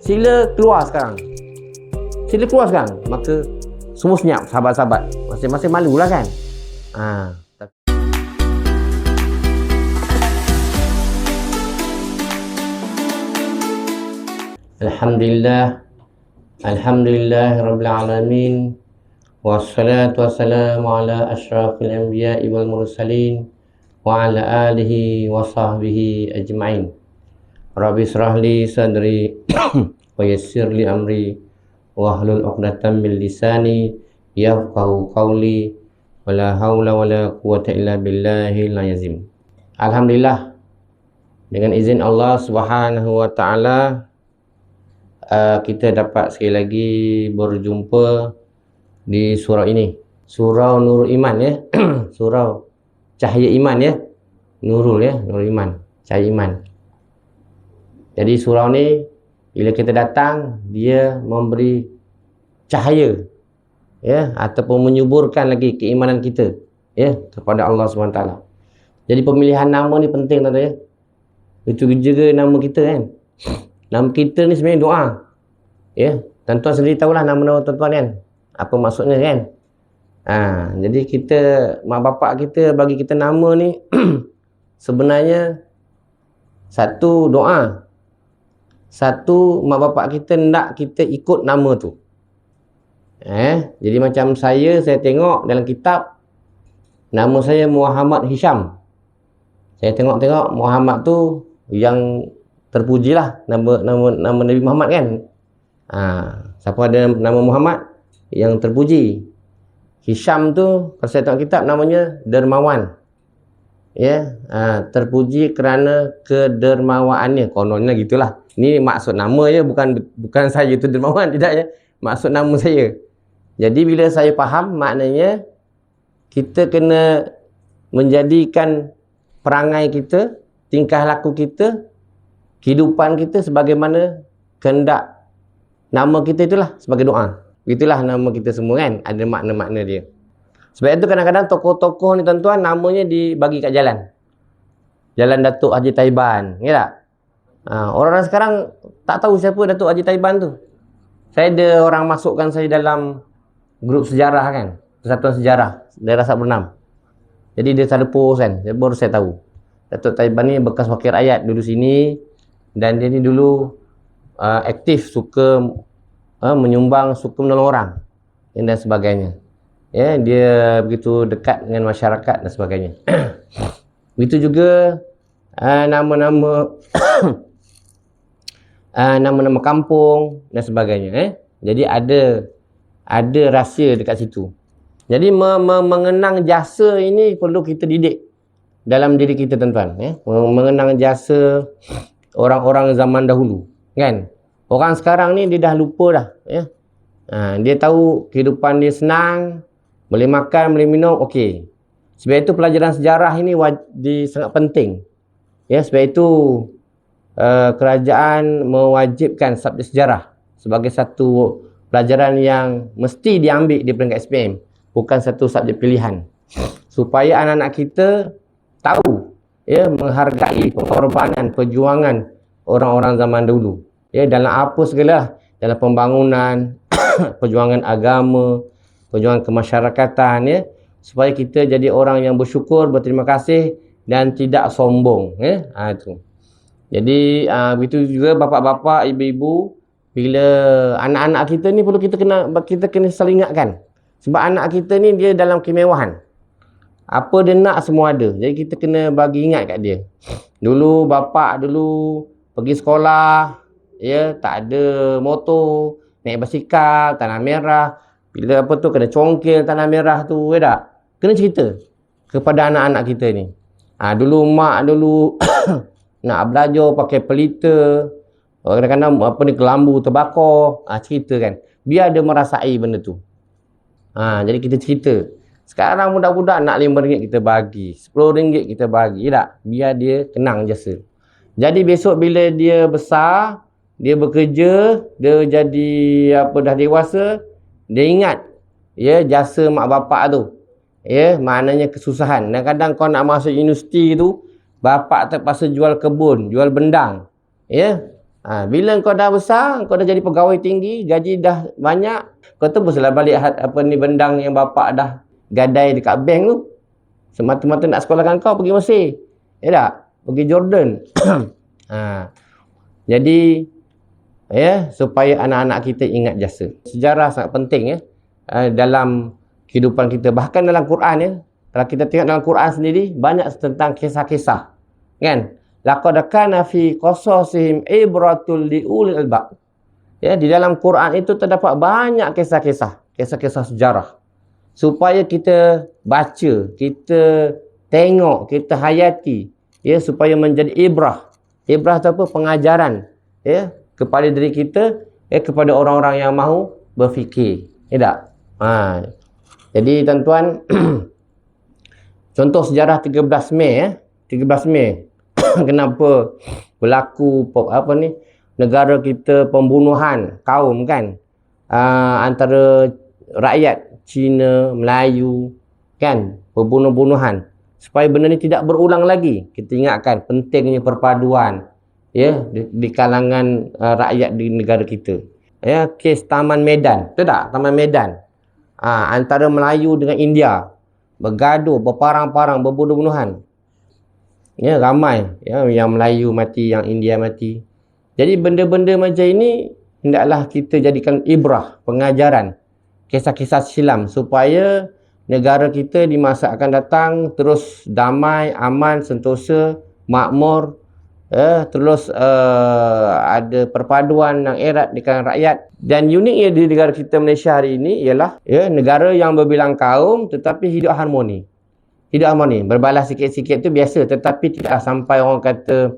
Sila keluar sekarang. Sila keluar sekarang. Maka semua senyap, sahabat-sahabat. Masing-masing malulah kan. Alhamdulillah. Alhamdulillahirabbil alamin. Wassalatu wassalamu ala asyrafil anbiya'i wal mursalin wa ala alihi wa sahbihi ajma'in. Rabbi israh li sadri wa yassir li amri wahlul 'uqdatam min lisani yafqahu qawli wala haula wala quwwata illa billahil azim. Alhamdulillah, dengan izin Allah Subhanahu wa taala kita dapat sekali lagi berjumpa di surau ini, surau Nurul Iman ya. Surau cahaya iman ya, Nurul ya, Nurul Iman, cahaya iman. Jadi surau ni bila kita datang, dia memberi cahaya ya, ataupun menyuburkan lagi keimanan kita ya kepada Allah SWT. Jadi pemilihan nama ni penting tuan-tuan ya. Itu juga nama kita kan. Nama kita ni sebenarnya doa ya. Tuan-tuan sendiri tahulah nama-nama tuan-tuan kan, apa maksudnya kan. Jadi kita, mak bapak kita bagi kita nama ni sebenarnya satu doa, satu mak bapak kita nak kita ikut nama tu. Jadi macam saya tengok dalam kitab, nama saya Muhammad Hisham. Saya tengok Muhammad tu yang terpujilah, nama Nabi Muhammad kan. Siapa ada nama Muhammad yang terpuji. Hisham tu kalau saya tengok kitab namanya dermawan. Ya, terpuji kerana kedermawaannya, kononnya gitulah. Ini maksud nama ya, bukan saya tu dermawan, tidak ya. Maksud nama saya. Jadi bila saya faham, maknanya kita kena menjadikan perangai kita, tingkah laku kita, kehidupan kita sebagaimana kehendak nama kita itulah, sebagai doa. Itulah nama kita semua kan, ada makna-makna dia. Sebab itu kadang-kadang tokoh-tokoh ni tuan-tuan namanya dibagi kat jalan. Jalan Datuk Haji Taiban, ya tak? Orang-orang sekarang tak tahu siapa Datuk Haji Taiban tu. Saya ada orang masukkan saya dalam grup sejarah kan, Persatuan Sejarah Daerah Sabernam. Jadi dia selalu post kan, baru saya tahu. Datuk Taiban ni bekas wakil rakyat dulu sini, dan dia ni dulu aktif, suka menyumbang, suka menolong orang dan sebagainya. Ya, dia begitu dekat dengan masyarakat dan sebagainya. Begitu juga nama-nama nama-nama kampung dan sebagainya. Jadi ada rahsia dekat situ. Jadi mengenang jasa ini perlu kita didik dalam diri kita tuan-tuan. Mengenang jasa orang-orang zaman dahulu kan. Orang sekarang ni dia dah lupa dah ya. Dia tahu kehidupan dia senang, boleh makan, boleh minum, okey. Sebab itu pelajaran sejarah ini sangat penting. Ya, sebab itu kerajaan mewajibkan subjek sejarah sebagai satu pelajaran yang mesti diambil di peringkat SPM, bukan satu subjek pilihan. Supaya anak-anak kita tahu ya, menghargai pengorbanan, perjuangan orang-orang zaman dulu. Ya, dalam apa segala, dalam pembangunan, perjuangan agama, perjuangan kemasyarakatan ya, supaya kita jadi orang yang bersyukur, berterima kasih dan tidak sombong ya. Itu. Jadi begitu juga bapak-bapak, ibu-ibu, bila anak-anak kita ni perlu kita kena saling ingatkan. Sebab anak kita ni dia dalam kemewahan. Apa dia nak semua ada. Jadi kita kena bagi ingat kat dia. Dulu bapak pergi sekolah ya, tak ada motor, naik basikal, tanah merah. Bila kena congkil tanah merah tu, ya tak? Kena cerita kepada anak-anak kita ni. Dulu mak nak belajar pakai pelita, kadang-kadang kelambu terbakar, cerita kan. Biar dia merasai benda tu. Jadi kita cerita. Sekarang budak-budak nak RM5 kita bagi, RM10 kita bagi, ya tak? Biar dia kenang jasa. Jadi besok bila dia besar, dia bekerja, dia jadi dah dewasa, dia ingat ya jasa mak bapak tu. Ya, maknanya kesusahan. Dan kadang kau nak masuk universiti tu, bapak terpaksa jual kebun, jual bendang. Ya. Bila kau dah besar, kau dah jadi pegawai tinggi, gaji dah banyak, kau tu berselah balik bendang yang bapak dah gadai dekat bank tu. Semata-mata nak sekolahkan kau pergi Mesir. Ya tak? Pergi Jordan. Jadi supaya anak-anak kita ingat jasa. Sejarah sangat penting dalam kehidupan kita. Bahkan dalam Quran kalau kita tengok dalam Quran sendiri banyak tentang kisah-kisah. Kan? Laqad kana fi qasasihim ibratul liulil albab. Di dalam Quran itu terdapat banyak kisah-kisah sejarah. Supaya kita baca, kita tengok, kita hayati, supaya menjadi ibrah. Ibrah itu apa? Pengajaran, kepada diri kita, kepada orang-orang yang mahu berfikir. Tak? Jadi tuan-tuan, contoh sejarah 13 Mei, 13 Mei. Kenapa berlaku negara kita pembunuhan kaum kan, antara rakyat Cina, Melayu kan, pembunuh-bunuhan, supaya benda ni tidak berulang lagi. Kita ingatkan pentingnya perpaduan di kalangan rakyat di negara kita. Kes Taman Medan, betul tak? Taman Medan antara Melayu dengan India bergaduh, berparang-parang, berbunuh-bunuhan. Ramai yang Melayu mati, yang India mati. Jadi benda-benda macam ini hendaklah kita jadikan ibrah, pengajaran, kisah-kisah silam, supaya negara kita di masa akan datang terus damai, aman, sentosa, makmur, terus ada perpaduan yang erat di kalangan rakyat. Dan uniknya di negara kita Malaysia hari ini ialah negara yang berbilang kaum tetapi hidup harmoni. Hidup harmoni, berbalas sikit-sikit tu biasa, tetapi tidak sampai orang kata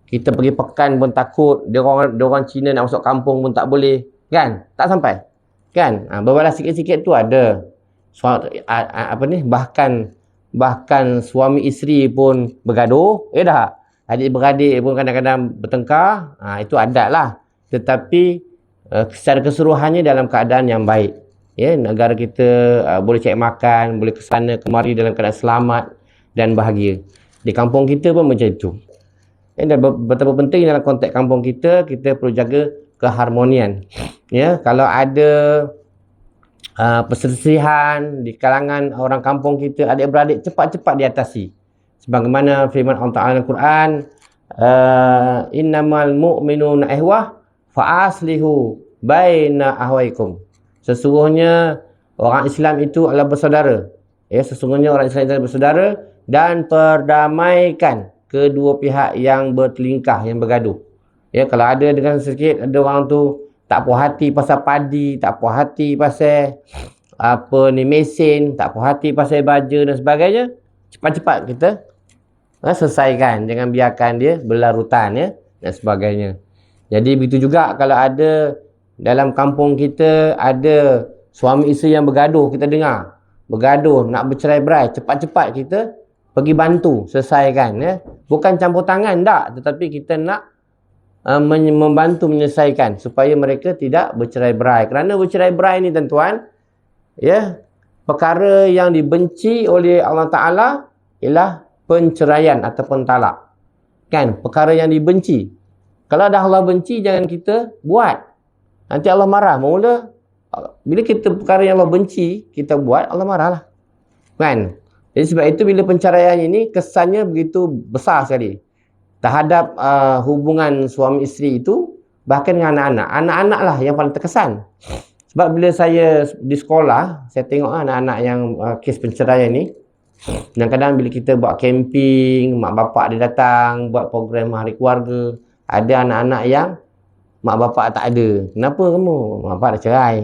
kita pergi pekan pun takut, dia orang Cina nak masuk kampung pun tak boleh, kan? Tak sampai. Kan? Berbalas sikit-sikit tu ada. Bahkan suami isteri pun bergaduh, dah. Adik-beradik pun kadang-kadang bertengkar, itu ada lah. Tetapi secara keseluruhannya dalam keadaan yang baik. Negara kita boleh cari makan, boleh ke sana kemari dalam keadaan selamat dan bahagia. Di kampung kita pun macam itu. Dan betapa penting dalam konteks kampung kita, kita perlu jaga keharmonian. Kalau ada perselisihan di kalangan orang kampung kita, adik-beradik, cepat-cepat diatasi. Sebagaimana firman Allah Ta'ala dalam Quran, innamal mu'minuna ihwah fa'aslihu baina ahwaikum. Sesungguhnya orang Islam itu adalah bersaudara. Sesungguhnya orang Islam itu adalah bersaudara, dan perdamaikan kedua pihak yang bertelingkah, yang bergaduh. Kalau ada dengan sikit, ada orang tu tak puas hati pasal padi, tak puas hati pasal mesin, tak puas hati pasal baja dan sebagainya, cepat-cepat kita selesaikan. Jangan biarkan dia berlarutan dan sebagainya. Jadi begitu juga kalau ada dalam kampung kita ada suami isteri yang bergaduh, kita dengar bergaduh, nak bercerai-berai, cepat-cepat kita pergi bantu selesaikan. Bukan campur tangan tak, tetapi kita nak membantu menyelesaikan supaya mereka tidak bercerai-berai. Kerana bercerai-berai ni tuan-tuan, perkara yang dibenci oleh Allah Ta'ala ialah penceraian ataupun talak. Kan, perkara yang dibenci. Kalau dah Allah benci, jangan kita buat. Nanti Allah marah. Mula bila kita perkara yang Allah benci kita buat, Allah marahlah. Kan? Jadi sebab itu bila penceraian ini kesannya begitu besar sekali terhadap hubungan suami isteri itu, bahkan dengan anak-anak. Anak-anak lah yang paling terkesan. Sebab bila saya di sekolah, saya tengok anak-anak yang kes penceraian ni, kadang-kadang bila kita buat camping, mak bapak dia datang buat program hari keluarga, ada anak-anak yang mak bapak tak ada. Kenapa kamu? Mak bapak dah cerai.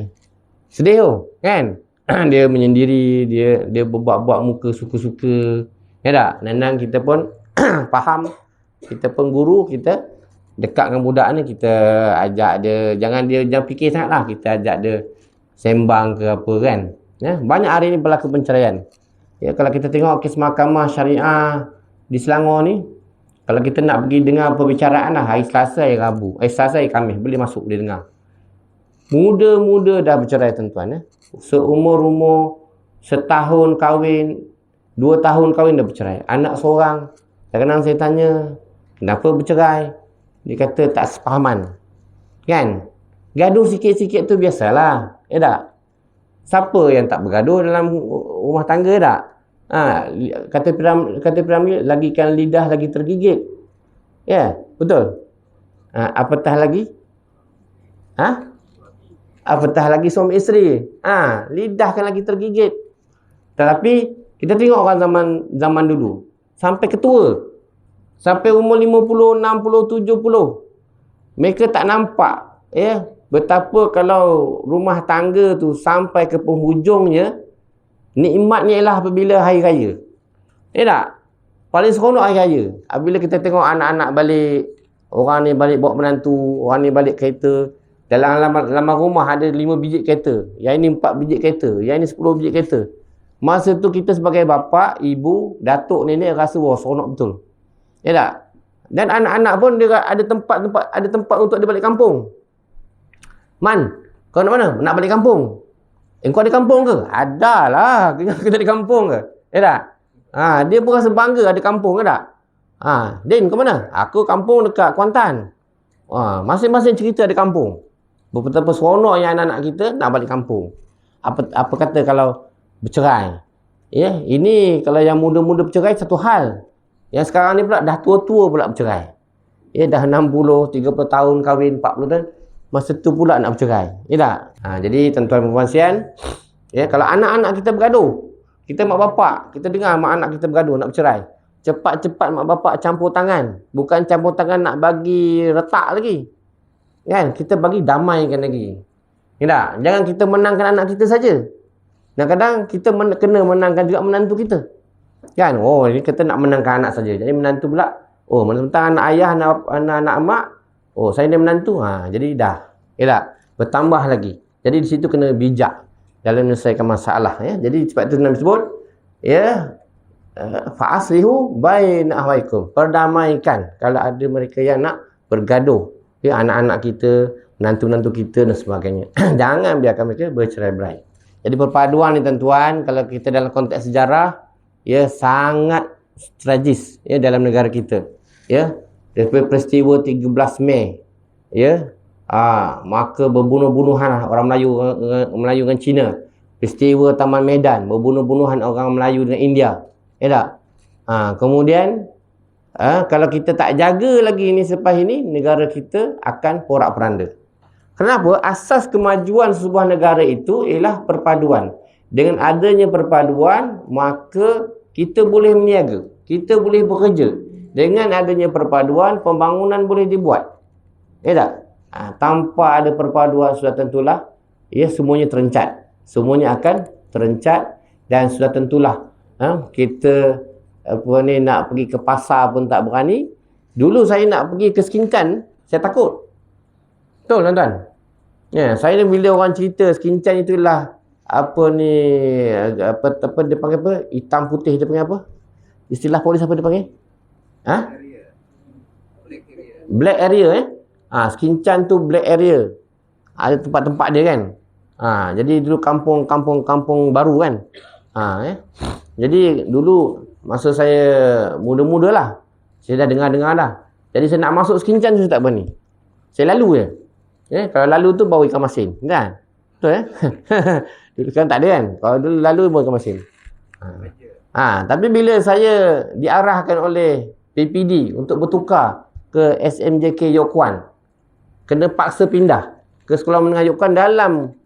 Sedih tu, kan? Dia menyendiri, dia berbuat-buat muka suka-suka. Ya tak? Nandang kita pun faham. Kita pun guru, kita dekat dengan budak ni, kita ajak dia, jangan fikir sangat lah. Kita ajak dia sembang ke apa kan. Banyak hari ni berlaku penceraian. Kalau kita tengok kes mahkamah syariah di Selangor ni, kalau kita nak pergi dengar perbicaraan lah, hari Selasa, hari Rabu, Selasa, hari Khamis, boleh masuk, boleh dengar. Muda-muda dah bercerai tuan-tuan. Seumur-umur, setahun kahwin, 2 tahun kahwin dah bercerai. Anak seorang. Kadang-kadang saya tanya, kenapa bercerai? Dia kata tak sepahaman. Kan? Gaduh sikit-sikit tu biasalah. Tak? Siapa yang tak bergaduh dalam rumah tangga tak? Kata Piramli, lagikan lidah lagi tergigit. Ya, betul. Apatah lagi? Apatah lagi suami isteri. Lidah kan lagi tergigit. Tetapi kita tengok orang zaman dulu. Sampai ketua. Sampai umur 50, 60, 70. Mereka tak nampak. Betapa kalau rumah tangga tu sampai ke penghujungnya, nikmatnya ialah apabila hari raya. Tak? Paling seronok hari raya. Apabila kita tengok anak-anak balik, orang ni balik bawa menantu, orang ni balik kereta. Dalam rumah ada 5 biji kereta. Yang ini 4 biji kereta. Yang ini 10 biji kereta. Masa tu kita sebagai bapa, ibu, datuk, nenek rasa wah seronok betul. Tak? Dan anak-anak pun dia ada tempat untuk dia balik kampung. Man, kau nak mana? Nak balik kampung. Kau ada kampung ke? Adalah. Kita di kampung ke? Tak? Dia pun rasa bangga ada kampung ke tak? Din, kau mana? Aku kampung dekat Kuantan. Masing-masing cerita ada kampung. Betapa seronoknya anak-anak kita nak balik kampung. Apa kata kalau bercerai? Ini kalau yang muda-muda bercerai satu hal. Yang sekarang ni pula dah tua-tua pula bercerai. Dah 60, 30 tahun kahwin, 40 tahun. Masa tu pula nak bercerai. Tak? Jadi tuan-tuan dan puan sekalian, kalau anak-anak kita bergaduh, kita mak bapak, kita dengar mak anak kita bergaduh nak bercerai. Cepat-cepat mak bapak campur tangan. Bukan campur tangan nak bagi retak lagi. Kan? Kita bagi damaikan lagi. Tak? Jangan kita menangkan anak kita saja. Kadang-kadang kita kena menangkan juga menantu kita. Kan? Ini kita nak menangkan anak saja. Jadi menantu pula, mentang-mentang anak ayah, anak mak, saya ni menantu. Jadi dah. Tak? Bertambah lagi. Jadi di situ kena bijak dalam menyelesaikan masalah. Jadi sebab itu Nabi sebut, fa'aslihu baina ahwaikum. Perdamaikan kalau ada mereka yang nak bergaduh. Anak-anak kita, menantu-menantu kita dan sebagainya. Jangan biarkan mereka bercerai-berai. Jadi perpaduan ni tuan-tuan, kalau kita dalam konteks sejarah, sangat tragis dalam negara kita. Daripada peristiwa 13 Mei, maka berbunuh-bunuhan orang Melayu dengan Cina. Peristiwa Taman Medan, berbunuh-bunuhan orang Melayu dengan India. Tak? Kemudian kalau kita tak jaga lagi ini selepas ini, negara kita akan porak-poranda. Kenapa? Asas kemajuan sebuah negara itu ialah perpaduan. Dengan adanya perpaduan, maka kita boleh meniaga, kita boleh bekerja. Dengan adanya perpaduan, pembangunan boleh dibuat. Tak? Tanpa ada perpaduan, sudah tentulah semuanya terencat. Semuanya akan terencat dan sudah tentulah kita nak pergi ke pasar pun tak berani. Dulu saya nak pergi ke Skincan, saya takut. Betul tuan-tuan? Saya bila orang cerita Skincan itulah apa dia panggil apa? Hitam putih dia panggil apa? Istilah polis apa dia panggil? Black area. Skincan tu black area. Ada tempat-tempat dia kan. Jadi dulu kampung baru kan. Jadi dulu masa saya muda-muda lah, saya dah dengar-dengar dah. Jadi saya nak masuk Skincan tu saya tak berani. Saya lalu je. Kalau lalu tu bawa ikan masin. Kan? Betul dulu kan tak ada kan. Kalau dulu lalu bawa ikan masin. Tapi bila saya diarahkan oleh PPD untuk bertukar ke SMJK Yok Kuan, kena paksa pindah ke sekolah menengah Yok Kuan dalam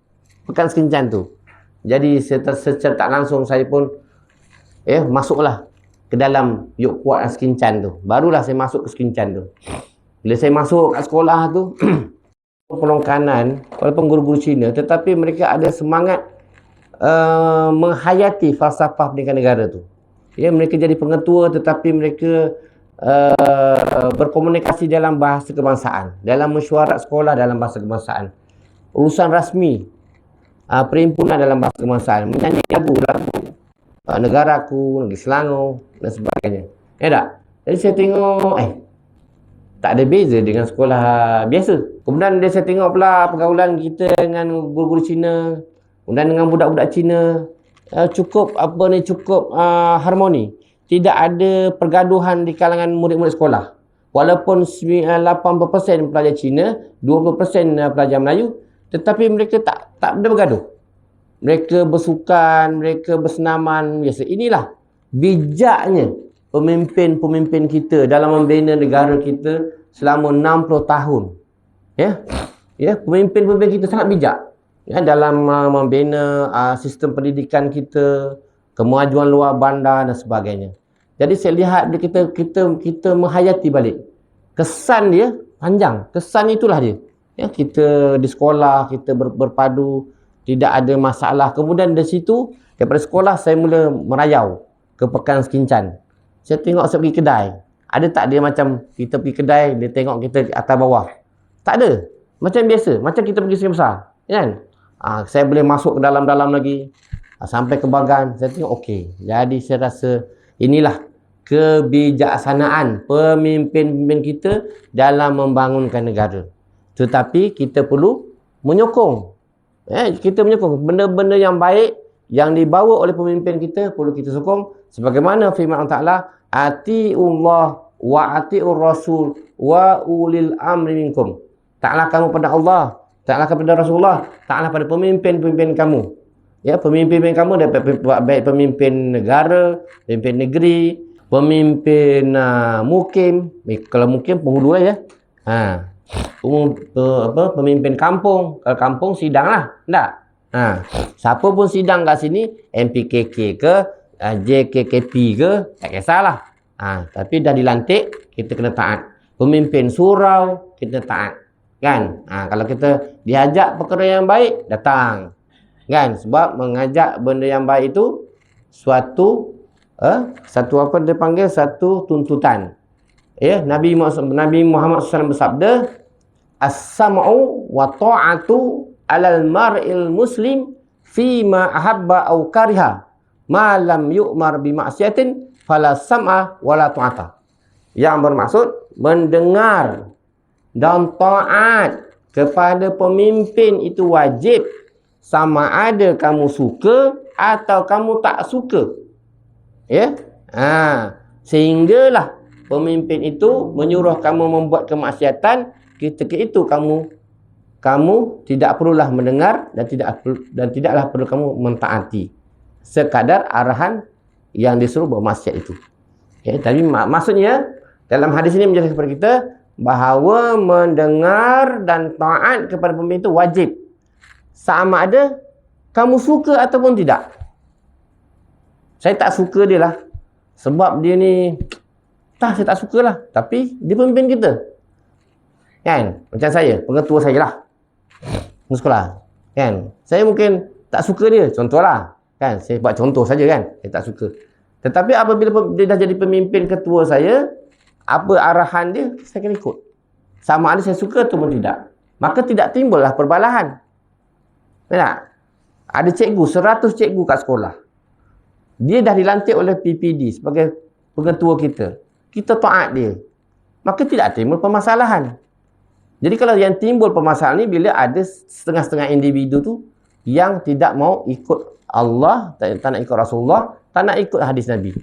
pekan Skincan tu. Jadi secara tak langsung saya pun masuklah ke dalam Yok Kuan Skincan tu. Barulah saya masuk ke Skincan tu. Bila saya masuk kat sekolah tu, pelong kanan, walaupun guru-guru Cina, tetapi mereka ada semangat menghayati falsafah pendidikan negara tu. Mereka jadi pengetua tetapi mereka berkomunikasi dalam bahasa kebangsaan, dalam mesyuarat sekolah dalam bahasa kebangsaan, urusan rasmi perhimpunan dalam bahasa kebangsaan, menyanyi lagu-lagu negaraku, negeri Selangor dan sebagainya. Tak? Jadi saya tengok tak ada beza dengan sekolah biasa. Kemudian saya tengok pula pergaulan kita dengan guru-guru Cina, kemudian dengan budak-budak Cina, cukup harmoni. Tidak ada pergaduhan di kalangan murid-murid sekolah. walaupun 80% pelajar Cina, 20% pelajar Melayu, tetapi mereka tak ada bergaduh. Mereka bersukan, mereka bersenaman biasa. Inilah bijaknya pemimpin-pemimpin kita dalam membina negara kita selama 60 tahun. Ya, pemimpin-pemimpin kita sangat bijak ya, dalam membina sistem pendidikan kita, kemajuan luar bandar dan sebagainya. Jadi saya lihat kita menghayati balik. Kesan dia panjang. Kesan itulah dia. Ya, kita di sekolah, kita berpadu, tidak ada masalah. Kemudian dari situ, daripada sekolah saya mula merayau ke Pekan Sekincan. Saya tengok saya pergi kedai. Ada tak dia macam kita pergi kedai, dia tengok kita atas bawah? Tak ada. Macam biasa. Macam kita pergi Sdn Besar. Kan? Saya boleh masuk ke dalam-dalam lagi. Sampai ke bagan. Saya tengok okey. Jadi saya rasa inilah kebijaksanaan pemimpin-pemimpin kita dalam membangunkan negara. Tetapi kita perlu menyokong. Kita menyokong benda-benda yang baik yang dibawa oleh pemimpin kita perlu kita sokong. Sebagaimana firman Allah Ta'ala, ati'ullah wa ati'ur rasul wa ulil amri minkum. Taatlah kamu pada Allah, taatlah kepada Rasulullah, taatlah pada pemimpin-pemimpin kamu. Ya, pemimpin kamu baik pemimpin negara, pemimpin negeri, pemimpin mukim. Kalau mukim penghulu ya. Pemimpin kampung. Kalau kampung sidang lah. Tak? Siapa pun sidang kat sini, MPKK ke, JKKP ke, tak kisahlah. Tapi dah dilantik, kita kena taat. Pemimpin surau, kita taat. Kan? Kalau kita diajak perkara yang baik, datang. Kan? Sebab mengajak benda yang baik itu satu apa dia panggil, satu tuntutan. Ya, Nabi Muhammad SAW bersabda, as-sam'u wa ta'atu 'alal mar'il muslim fima ahabba aw kariha ma lam yu'mar bi ma'siyatin fala sam'a wala ta'ata. Yang bermaksud mendengar dan taat kepada pemimpin itu wajib, sama ada kamu suka atau kamu tak suka. Ya? Sehinggalah pemimpin itu menyuruh kamu membuat kemaksiatan, ketika itu kamu tidak perlulah mendengar dan tidaklah perlu kamu mentaati sekadar arahan yang disuruh bermaksiat itu. Tapi maksudnya dalam hadis ini menjelaskan kepada kita bahawa mendengar dan taat kepada pemimpin itu wajib, sama ada kamu suka ataupun tidak. Saya tak suka dia lah, sebab dia ni saya tak suka lah, tapi dia pemimpin kita. Kan? Macam saya, pengetua saya lah sekolah. Kan? Saya mungkin tak suka dia, contohlah. Kan? Saya buat contoh saja kan. Saya tak suka. Tetapi apabila dia dah jadi pemimpin ketua saya, apa arahan dia, saya kena ikut. Sama ada saya suka ataupun tidak. Maka tidak timbullah perbalahan. Tak? Ada cikgu, 100 cikgu kat sekolah. Dia dah dilantik oleh PPD sebagai pengetua kita. Kita taat dia. Maka tidak timbul permasalahan. Jadi kalau yang timbul permasalahan ni bila ada setengah-setengah individu tu yang tidak mau ikut Allah, tak nak ikut Rasulullah, tak nak ikut hadis Nabi.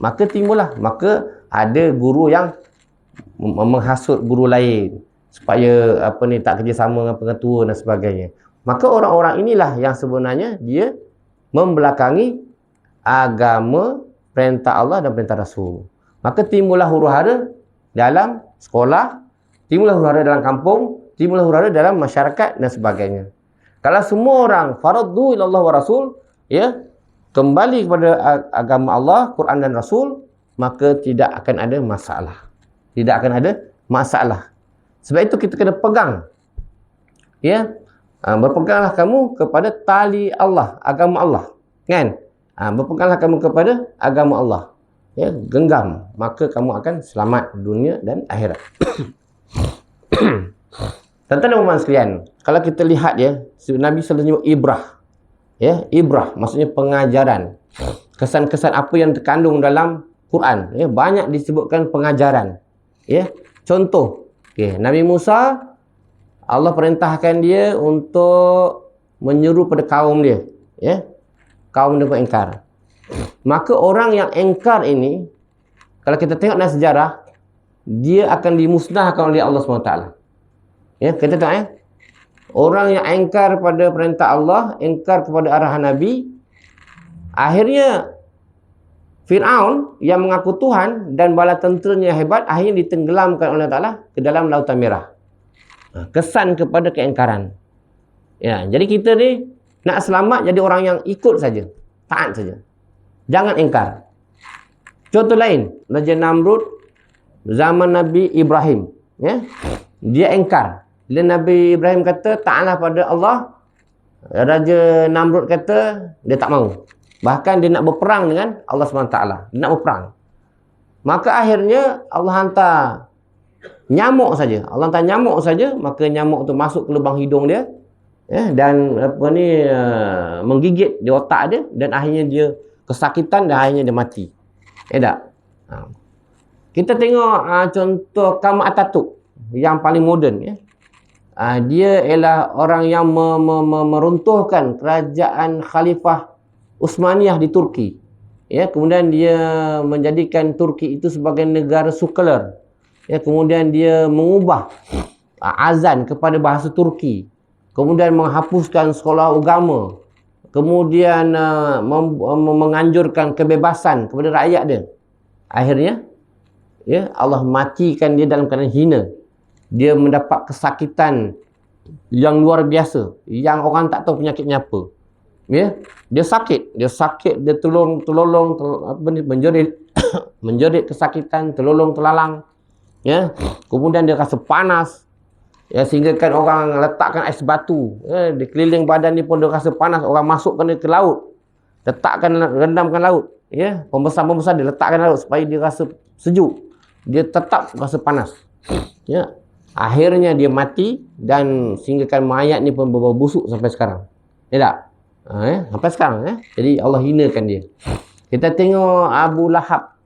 Maka timbullah. Maka ada guru yang menghasut guru lain supaya tak kerjasama dengan pengetua dan sebagainya. Maka orang-orang inilah yang sebenarnya dia membelakangi agama, perintah Allah dan perintah Rasul. Maka timbullah huru-hara dalam sekolah, timbullah huru-hara dalam kampung, timbullah huru-hara dalam masyarakat dan sebagainya. Kalau semua orang faraddu ila Allah wa Rasul, ya, kembali kepada agama Allah, Quran dan Rasul, maka tidak akan ada masalah. Tidak akan ada masalah. Sebab itu kita kena pegang. Ya. Berpeganglah kamu kepada tali Allah, agama Allah. Kan? Berpeganglah kamu kepada agama Allah. Ya, genggam, maka kamu akan selamat dunia dan akhirat. Tuan-tuan dan puan sekalian, kalau kita lihat ya, Nabi sallallahu alaihi wasallam ibrah. Ya, ibrah maksudnya pengajaran. Kesan-kesan apa yang terkandung dalam Quran, ya, banyak disebutkan pengajaran. Ya, contoh, Nabi Musa, Allah perintahkan dia untuk menyeru pada kaum dia, ya. Kaum dia engkar. Maka orang yang engkar ini, kalau kita tengok dalam sejarah, dia akan dimusnahkan oleh Allah SWT. Ya, kita tahu ya. Orang yang engkar pada perintah Allah, engkar kepada arahan Nabi, akhirnya Fir'aun yang mengaku Tuhan dan bala tenteranya hebat, akhirnya ditenggelamkan oleh Allah Ta'ala ke dalam Lautan Merah. Kesan kepada keengkaran. Ya, jadi kita ni nak selamat jadi orang yang ikut saja, taat saja. Jangan engkar. Contoh lain, Raja Namrud zaman Nabi Ibrahim, ya. Dia engkar. Bila Nabi Ibrahim kata taatlah pada Allah, Raja Namrud kata dia tak mau. Bahkan dia nak berperang dengan Allah SWT. Dia nak berperang. Maka akhirnya Allah hantar nyamuk saja. Allah hantar nyamuk saja, maka nyamuk tu masuk ke lubang hidung dia, ya, dan menggigit di otak dia, dan akhirnya dia kesakitan dan akhirnya dia mati. Tak? Kita tengok contoh Kemal Atatürk yang paling moden, ya. Dia ialah orang yang meruntuhkan kerajaan Khalifah Utsmaniyah di Turki. Ya, kemudian dia menjadikan Turki itu sebagai negara sekular. Ya, kemudian dia mengubah azan kepada bahasa Turki. Kemudian menghapuskan sekolah agama. Kemudian menganjurkan kebebasan kepada rakyat dia. Akhirnya, ya, Allah matikan dia dalam keadaan hina. Dia mendapat kesakitan yang luar biasa, yang orang tak tahu penyakitnya apa. Ya, dia sakit, dia menjerit menjerit kesakitan, terlolong terlalang. Ya, kemudian dia rasa panas. Ya, sehingga kan orang letakkan ais batu, ya, di keliling badan ni pun dia rasa panas. Orang masukkan dia ke laut, rendamkan laut. Ya, pembesar-pembesar dia letakkan laut supaya dia rasa sejuk. Dia tetap rasa panas. Ya, akhirnya dia mati, dan sehinggakan mayat ni pun berbau busuk sampai sekarang. Ya tak? Sampai sekarang. Jadi Allah hinakan dia. Kita tengok Abu Lahab.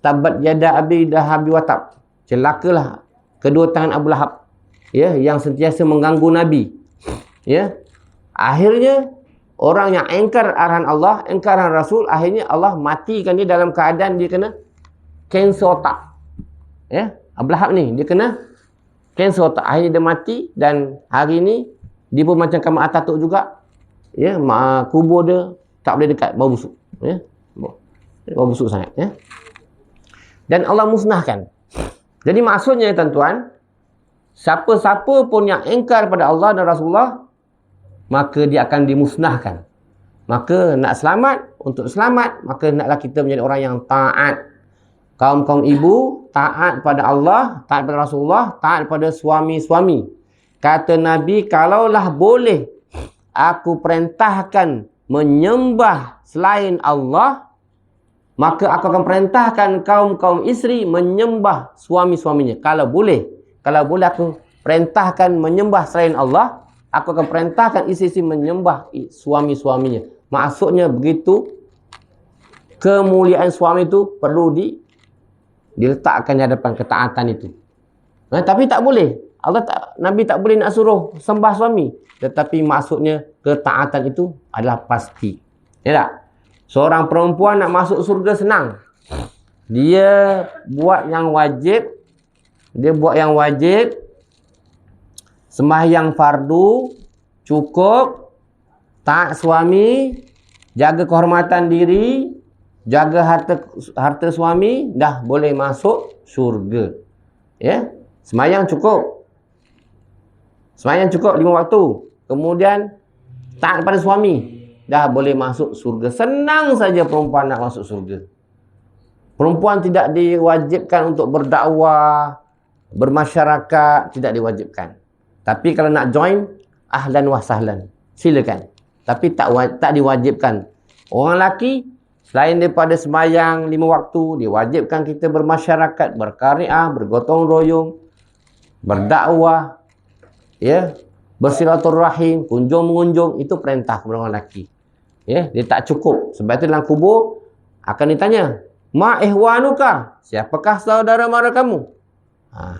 Tabat yada abi dahabi watab. Celakalah kedua tangan Abu Lahab, ya, yang sentiasa mengganggu Nabi. Ya. Akhirnya orang yang engkar arahan Allah, engkar arahan Rasul, akhirnya Allah matikan dia dalam keadaan dia kena kanser otak. Ya, Abu Lahab ni dia kena kanser otak. Akhirnya dia mati, dan hari ni dia pun macam Kemal Atatürk juga. Ya, kubur dia tak boleh dekat, bau busuk. Ya, bau busuk sangat. Ya. Dan Allah musnahkan. Jadi maksudnya, tuan-tuan, siapa-siapa pun yang engkar pada Allah dan Rasulullah, maka dia akan dimusnahkan. Maka nak selamat, untuk selamat, maka naklah kita menjadi orang yang taat. Kaum-kaum ibu, taat pada Allah, taat pada Rasulullah, taat pada suami-suami. Kata Nabi, kalaulah boleh aku perintahkan menyembah selain Allah, maka aku akan perintahkan kaum-kaum isteri menyembah suami-suaminya. Kalau boleh aku perintahkan menyembah selain Allah, aku akan perintahkan isteri-isteri menyembah suami-suaminya. Maksudnya begitu, kemuliaan suami itu perlu diletakkan di hadapan ketaatan itu. Tapi tak boleh. Nabi tak boleh nak suruh sembah suami. Tetapi maksudnya ketaatan itu adalah pasti. Ya tak? Seorang perempuan nak masuk surga senang. Dia buat yang wajib. Sembahyang fardu cukup, taat suami, jaga kehormatan diri, jaga harta suami, dah boleh masuk syurga. Ya, sembahyang cukup. Sembahyang cukup 5 waktu. Kemudian taat pada suami, dah boleh masuk surga. Senang saja perempuan nak masuk surga. Perempuan tidak diwajibkan untuk berdakwah, bermasyarakat, tidak diwajibkan. Tapi kalau nak join, ahlan wa sahlan, silakan. Tapi tak diwajibkan. Orang lelaki, selain daripada sembahyang 5 waktu, diwajibkan kita bermasyarakat, berkariah, bergotong royong, berdakwah, ya, bersilaturahim, kunjung-mengunjung. Itu perintah kepada orang lelaki. Ya, dia tak cukup. Sebab itu dalam kubur akan ditanya, ma ihwanuka, siapakah saudara mara kamu?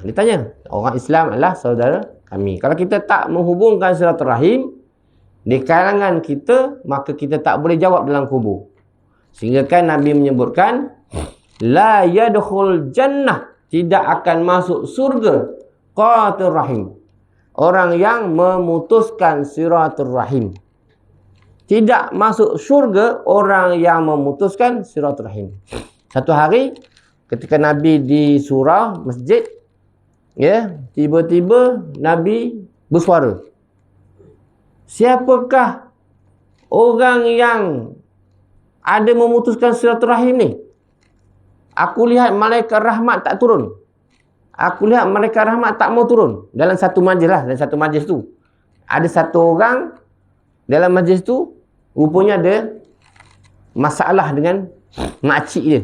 Ditanya. Orang Islam adalah saudara kami. Kalau kita tak menghubungkan silaturahim di kalangan kita, maka kita tak boleh jawab dalam kubur. Sehingga kan Nabi menyebutkan, la yadkhul jannah tidak akan masuk surga qati'ur rahim. Orang yang memutuskan silaturahim. Tidak masuk syurga orang yang memutuskan silaturahim. Satu hari ketika Nabi di surau masjid, ya, tiba-tiba Nabi bersuara. Siapakah orang yang ada memutuskan silaturahim ni? Aku lihat malaikat rahmat tak turun. Aku lihat malaikat rahmat tak mau turun. Dalam satu majlis lah, dalam satu majlis tu. Ada satu orang dalam majlis tu, rupanya ada masalah dengan makcik dia.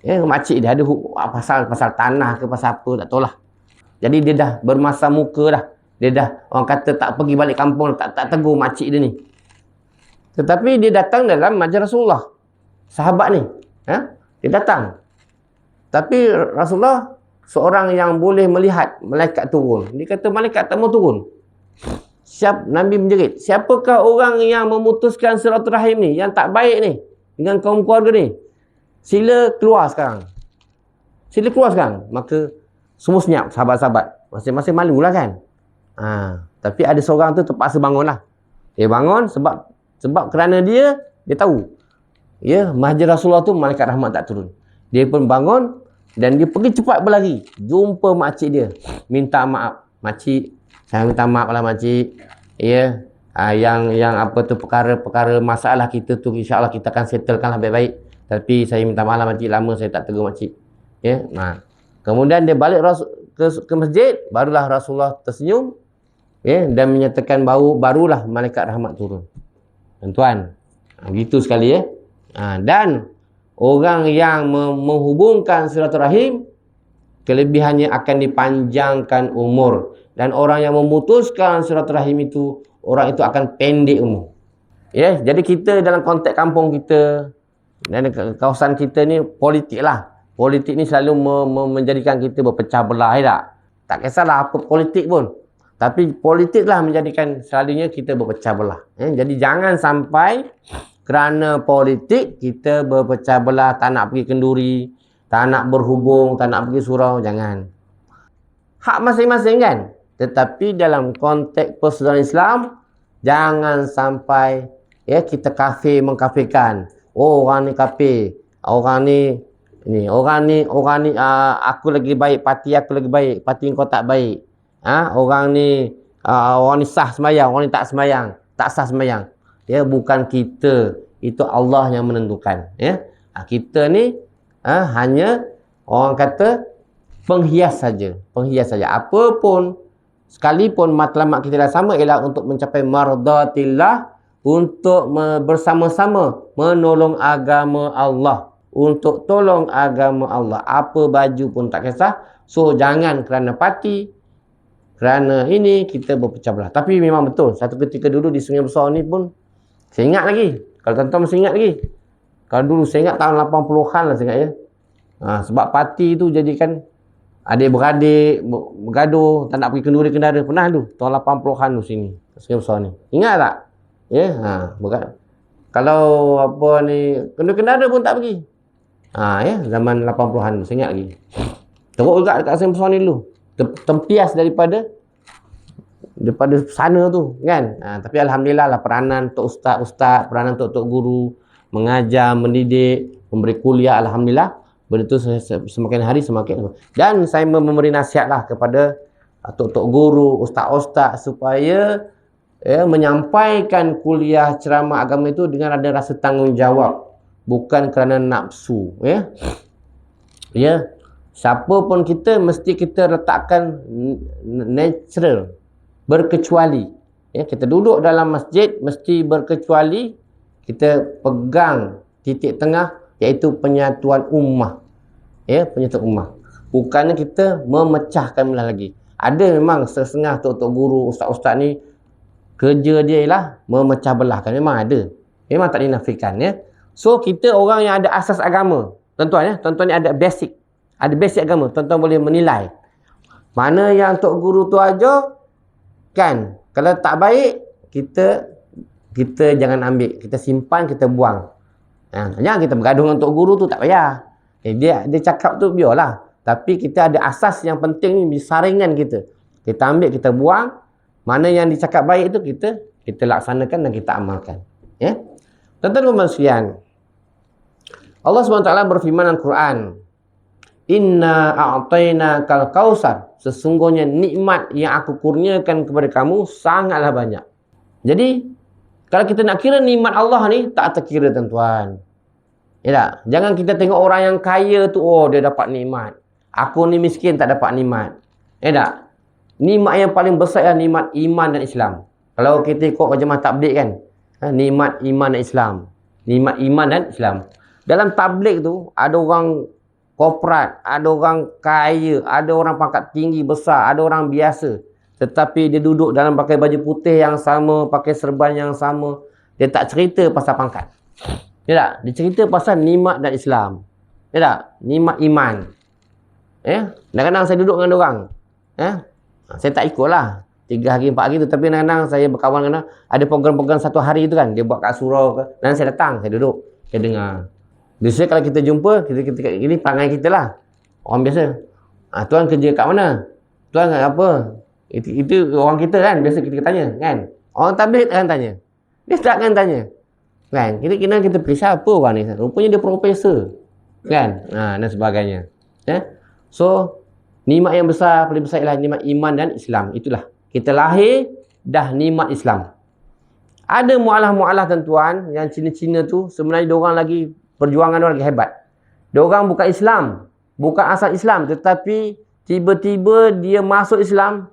Ya, makcik dia ada pasal tanah ke pasal apa, tak tahulah. Jadi dia dah bermasa muka dah. Dia dah, orang kata tak pergi balik kampung, tak tegur makcik dia ni. Tetapi dia datang dalam majlis Rasulullah. Sahabat ni. Ha? Dia datang. Tapi Rasulullah seorang yang boleh melihat malaikat turun. Dia kata malaikat tak mau turun. Nabi menjerit. Siapakah orang yang memutuskan silaturahim ni? Yang tak baik ni. Dengan kaum keluarga ni. Sila keluar sekarang. Sila keluar sekarang. Maka semua senyap sahabat-sahabat. Masing-masing malulah kan. Tapi ada seorang tu terpaksa bangun lah. Dia bangun sebab kerana dia tahu. Ya, majlis Rasulullah tu malaikat rahmat tak turun. Dia pun bangun dan dia pergi cepat berlari. Jumpa makcik dia. Minta maaf. Makcik, saya minta maaf lah makcik. Ya, yang apa tu perkara-perkara masalah kita tu insya-Allah kita akan settlekan lah baik-baik. Tapi saya minta maaf lah makcik, lama saya tak tegur makcik. Ya, kemudian dia balik ke masjid, barulah Rasulullah tersenyum, ya, dan menyatakan barulah malaikat rahmat turun. Tuan-tuan, begitu sekali ya. Dan orang yang menghubungkan silaturahim, kelebihannya akan dipanjangkan umur. Dan orang yang memutuskan silaturahim itu, orang itu akan pendek umur. Ya, jadi kita dalam konteks kampung kita dan kawasan kita ni politik lah. Politik ni selalu menjadikan kita berpecah belah, ya tak? Tak kisahlah apa politik pun. Tapi politik lah menjadikan selalunya kita berpecah belah. Jadi jangan sampai kerana politik kita berpecah belah, tak nak pergi kenduri, tak nak berhubung, tak nak pergi surau, jangan. Hak masing-masing kan. Tetapi dalam konteks persaudaraan Islam, jangan sampai ya kita kafir mengkafirkan. Oh, orang ni kafir, orang ni aku lagi baik, parti aku lagi baik, parti kau tak baik. Orang ni sah sembahyang, orang ni tak sembahyang, tak sah sembahyang. Ya, bukan kita, itu Allah yang menentukan. Ya, kita ni hanya orang kata penghias saja, Apapun, sekalipun matlamat kita dah sama, ialah untuk mencapai mardatillah, untuk bersama-sama menolong agama Allah, untuk tolong agama Allah. Apa baju pun tak kisah. So jangan kerana parti, kerana ini kita berpecah belah. Tapi memang betul, satu ketika dulu di Sungai Besar ni pun saya ingat lagi. Kalau tuan-tuan masih ingat lagi. Kalau dulu saya ingat tahun 80-an lah saya ingat ya. Sebab parti tu jadikan adik-beradik bergaduh, tak nak pergi kenduri-kendara. Pernah tu, tahun 80-an tu sini. Sungai Besar ni. Ingat tak? Ya, kalau apa ni, kenduri-kendara pun tak pergi. Ya, zaman 80-an tu, saya ingat lagi. Teruk juga dekat Sungai Besar ni dulu. Tempias daripada sana tu kan. Tapi alhamdulillah lah peranan untuk ustaz-ustaz, peranan untuk guru mengajar, mendidik, memberi kuliah, alhamdulillah benda tu semakin hari semakin. Dan saya memberi nasihatlah kepada tok-tok guru, ustaz-ustaz supaya menyampaikan kuliah ceramah agama itu dengan ada rasa tanggungjawab, bukan kerana nafsu. Siapa pun kita mesti kita letakkan natural, berkecuali. Kita duduk dalam masjid mesti berkecuali, kita pegang titik tengah, iaitu penyatuan ummah. Penyatuan ummah. Bukannya kita memecahkan belah lagi. Ada memang setengah tok-tok guru, ustaz-ustaz ni kerja dia ialah memecah belahkan. Memang ada. Memang tak dinafikan ya. So kita orang yang ada asas agama, tuan-tuan ya, tuan-tuan ni ada basic. Ada basic agama, tuan-tuan boleh menilai. Mana yang tok guru tu ajar kan, kalau tak baik kita jangan ambil, kita simpan, kita buang. Jangan kita bergaduh dengan tok guru tu, tak payah. Dia cakap tu biarlah. Tapi kita ada asas yang penting ni, saringan kita. Kita ambil, kita buang. Mana yang dicakap baik itu kita laksanakan dan kita amalkan. Ya. Tuan-tuan sekalian, Allah SWT berfirman dalam Quran, Inna a'tayna kal kausar. Sesungguhnya nikmat yang aku kurniakan kepada kamu sangatlah banyak. Jadi, kalau kita nak kira nikmat Allah ni, tak terkira tuan-tuan. Ya tak? Jangan kita tengok orang yang kaya tu, oh dia dapat nikmat. Aku ni miskin tak dapat nikmat. Ya tak? Nikmat yang paling besar adalah nikmat iman dan Islam. Kalau kita ikut jemaah tabligh kan, nikmat iman dan Islam. Nikmat iman dan Islam. Dalam tabligh tu, ada orang korporat, ada orang kaya, ada orang pangkat tinggi besar, ada orang biasa. Tetapi dia duduk dalam pakai baju putih yang sama, pakai serban yang sama. Dia tak cerita pasal pangkat. Ya tak? Dia cerita pasal nikmat dan Islam. Ya tak? Nikmat iman. Ya? Kadang-kadang saya duduk dengan orang. Ya? Saya tak ikut lah 3 hari 4 hari tu. Tapi kadang-kadang saya berkawan dengan ada program-program 1 hari tu kan. Dia buat kat surau ke. Dan saya datang, saya duduk, saya dengar. Biasanya kalau kita jumpa, kita ini perangai kita lah. Orang biasa. Tuan kerja kat mana? Tuan apa? Itu orang kita kan. Biasa kita tanya kan. Orang tabligh takkan tanya. Dia takkan tanya. Kan? Kita periksa apa orang ni. Rupanya dia profesor. Kan? Dan sebagainya. Ya? So, nikmat yang besar, paling besar ialah nikmat iman dan Islam. Itulah. Kita lahir, dah nikmat Islam. Ada mu'alah-mu'alah tuan-tuan, yang Cina-Cina tu, sebenarnya diorang lagi, perjuangan diorang lagi hebat. Diorang bukan Islam. Bukan asal Islam. Tetapi, tiba-tiba dia masuk Islam.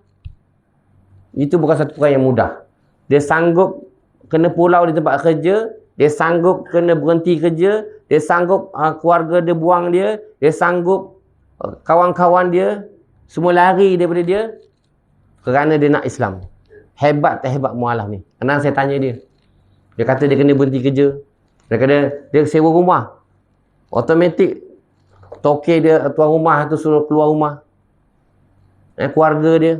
Itu bukan satu perkara yang mudah. Dia sanggup kena pulau di tempat kerja. Dia sanggup kena berhenti kerja. Dia sanggup keluarga dia buang dia. Dia sanggup kawan-kawan dia semua lari daripada dia kerana dia nak Islam. Hebat tak hebat mu'alah ni? Kadang saya tanya dia. Dia kata dia kena berhenti kerja. Dia kata dia sewa rumah. Automatik toke dia, tuan rumah tu suruh keluar rumah. Keluarga dia.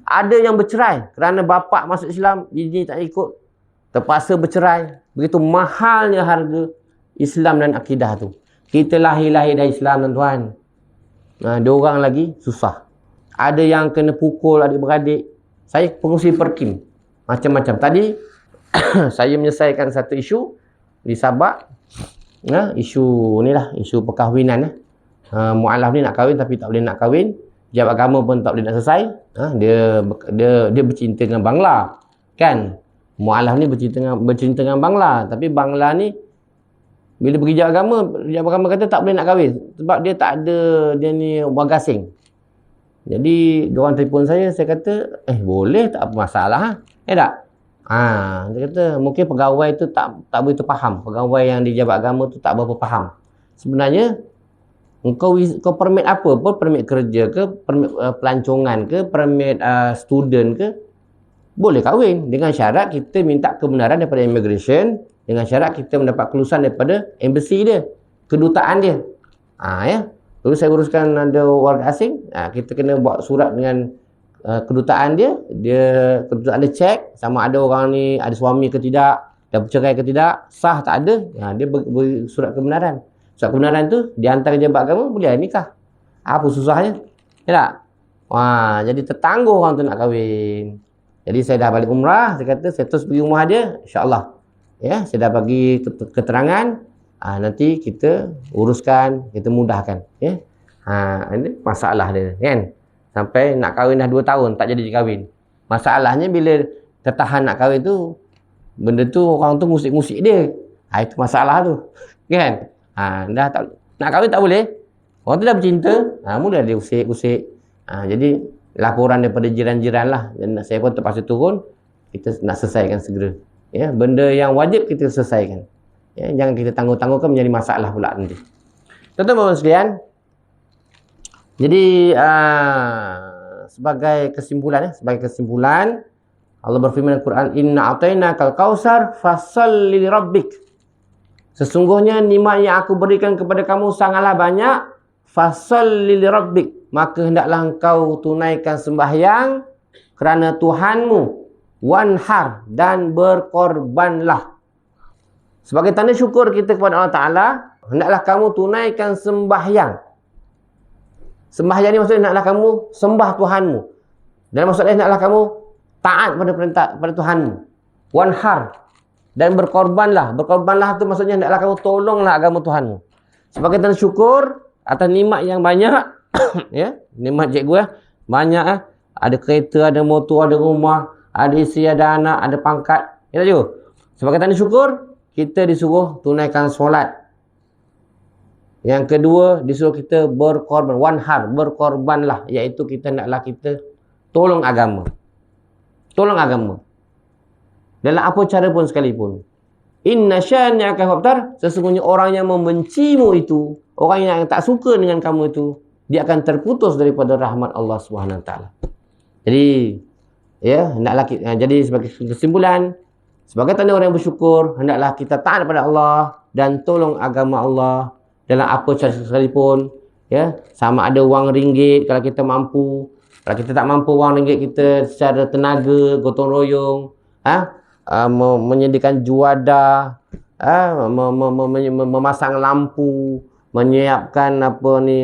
Ada yang bercerai kerana bapa masuk Islam, bini tak ikut. Terpaksa bercerai. Begitu mahalnya harga Islam dan akidah tu. Kita lahir-lahir dari Islam tuan-tuan. Diorang lagi susah. Ada yang kena pukul adik-beradik. Saya pengurusi perkim. Macam-macam. Tadi saya menyelesaikan satu isu di Sabak. Isu ni lah. Isu perkahwinan. Mu'alaf ni nak kahwin tapi tak boleh nak kahwin. Jawab agama pun tak boleh nak selesai. Dia bercinta dengan Bangla. Kan? Mu'alaf ni bercinta dengan Bangla. Tapi Bangla ni bila pergi jawab agama kata tak boleh nak kahwin. Sebab dia tak ada, dia ni warga asing. Jadi, diorang telefon saya kata, boleh, tak apa masalah. Tak? Dia kata, mungkin pegawai tu tak begitu faham. Pegawai yang di jawab agama tu tak berapa faham. Sebenarnya, kau permit apa pun, permit kerja ke, permit pelancongan ke, permit student ke, boleh kahwin. Dengan syarat kita minta kebenaran daripada immigration. Dengan syarat kita mendapat kelulusan daripada embassy dia, kedutaan dia. Ya. Lalu saya uruskan ada warga asing, kita kena buat surat dengan kedutaan dia. Kedutaan dia cek sama ada orang ni ada suami ke tidak, dah bercerai ke tidak, sah tak ada. Dia beri surat kebenaran. Surat kebenaran tu dihantar ke jabat agama, boleh nikah. Apa susahnya? Ya tak? Jadi tertangguh orang tu nak kahwin. Jadi saya dah balik umrah, saya kata saya terus pergi rumah dia, insya-Allah. Ya, saya dah bagi keterangan, nanti kita uruskan, kita mudahkan. Ya, ini masalah dia, kan? Sampai nak kahwin dah 2 tahun, tak jadi kahwin. Masalahnya bila tertahan nak kahwin tu, benda tu orang tu musik-musik dia. Itu masalah tu, kan? Dah tak, nak kahwin tak boleh. Orang tu dah bercinta, mula dia usik-usik. Jadi laporan daripada jiran-jiran lah. Dan saya pun terpaksa turun, kita nak selesaikan segera. Ya, benda yang wajib kita selesaikan. Ya, jangan kita tangguh-tangguhkan menjadi masalah pula nanti. Tuan-tuan sekalian, jadi sebagai kesimpulan, Allah berfirman dalam Quran, Inna a'tayna kal kausar fasalli li rabbik. Sesungguhnya nikmat yang aku berikan kepada kamu sangatlah banyak. Fasalli li rabbik. Maka hendaklah engkau tunaikan sembahyang kerana Tuhanmu. Wanhar, dan berkorbanlah. Sebagai tanda syukur kita kepada Allah Ta'ala, hendaklah kamu tunaikan sembahyang. Sembahyang ni maksudnya naklah kamu sembah Tuhanmu. Dan maksudnya naklah kamu taat pada perintah pada Tuhanmu. Wanhar, dan berkorbanlah. Berkorbanlah tu maksudnya naklah kamu tolonglah agama Tuhanmu. Sebagai tanda syukur atas nikmat yang banyak, ya, nikmat cikgu ya, banyak ya. Ada kereta, ada motor, ada rumah, ada isteri, ada anak, ada pangkat. Ya cikgu. Sebagai tanda syukur, kita disuruh tunaikan solat. Yang kedua, disuruh kita berkorban, wanhar, berkorbanlah, iaitu kita naklah kita tolong agama. Tolong agama. Dalam apa cara pun sekalipun. Inna syani'aka abtar, sesungguhnya orang yang membencimu itu, orang yang tak suka dengan kamu itu, dia akan terputus daripada rahmat Allah Subhanahu Wa Taala. Jadi, ya, hendaklah kita, jadi sebagai kesimpulan, sebagai tanda orang yang bersyukur, hendaklah kita taat kepada Allah dan tolong agama Allah dalam apa cara sekalipun, ya, sama ada wang ringgit kalau kita mampu, kalau kita tak mampu wang ringgit kita secara tenaga, gotong royong, menyediakan juadah, memasang lampu, menyiapkan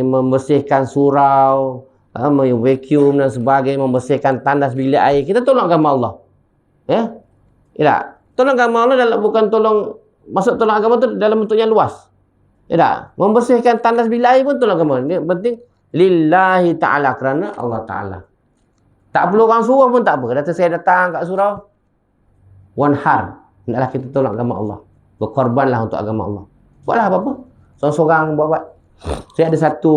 membersihkan surau, vacuum dan sebagainya, membersihkan tandas bilik air. Kita tolong agama Allah. Ya? Tak? Tolong agama Allah bukan tolong, maksud tolong agama tu dalam bentuk yang luas. Ya tak? Membersihkan tandas bilik air pun tolong agama. Ini penting lillahi ta'ala, kerana Allah Ta'ala. Tak perlu orang suruh pun tak apa. Kata saya datang kat surau, wanhar, hendaklah kita tolong agama Allah. Berkorbanlah untuk agama Allah. Buatlah apa-apa. Seorang-seorang buat. Saya ada satu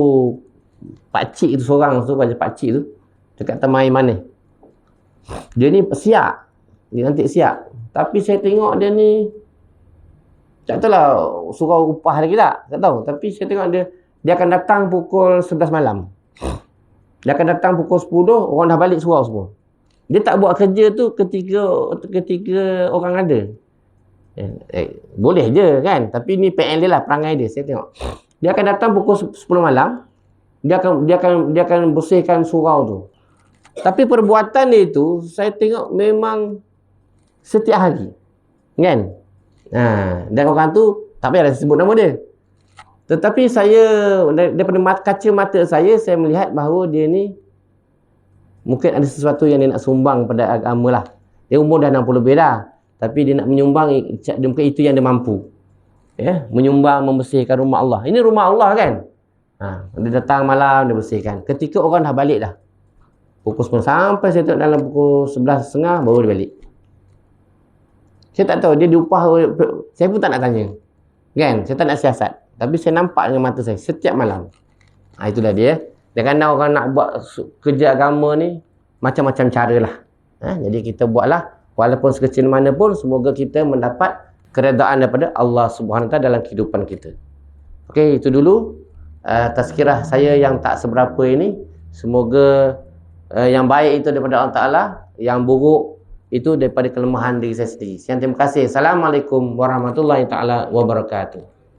pakcik tu, seorang tu, pakcik tu, dekat Temai Manis. Dia ni siap. Dia nanti siap. Tapi saya tengok dia ni, tak tahu lah surau upah lagi tak tahu. Tapi saya tengok dia akan datang pukul 11 malam. Dia akan datang pukul 10, orang dah balik surau semua. Dia tak buat kerja tu ketika orang ada. Boleh je kan. Tapi ni PL dia lah, perangai dia. Saya tengok. Dia akan datang pukul 10 malam. Dia akan bersihkan surau tu. Tapi perbuatan dia itu, saya tengok memang setiap hari. Kan? Dan orang tu, tak payahlah sebut nama dia. Tetapi saya, daripada kaca mata saya melihat bahawa dia ni mungkin ada sesuatu yang dia nak sumbang pada agama lah. Dia umur dah 60 lebih dah. Tapi dia nak menyumbang, mungkin itu yang dia mampu. Ya, menyumbang, membersihkan rumah Allah. Ini rumah Allah kan? Dia datang malam, dia bersihkan. Ketika orang dah balik dah. Pukul 10 sampai saya tengok dalam pukul 11.30 baru dia balik. Saya tak tahu, dia diupah. Saya pun tak nak tanya. Kan? Saya tak nak siasat. Tapi saya nampak dengan mata saya setiap malam. Itulah dia. Dan kerana orang nak buat kerja agama ni, macam-macam cara lah. Jadi kita buatlah. Walaupun sekecil mana pun, semoga kita mendapat keredaan daripada Allah Subhanahu Wa Taala dalam kehidupan kita. Okey, itu dulu tazkirah saya yang tak seberapa ini. Semoga yang baik itu daripada Allah Ta'ala, yang buruk itu daripada kelemahan diri saya sendiri. Sekian, terima kasih. Assalamualaikum warahmatullahi taala wabarakatuh.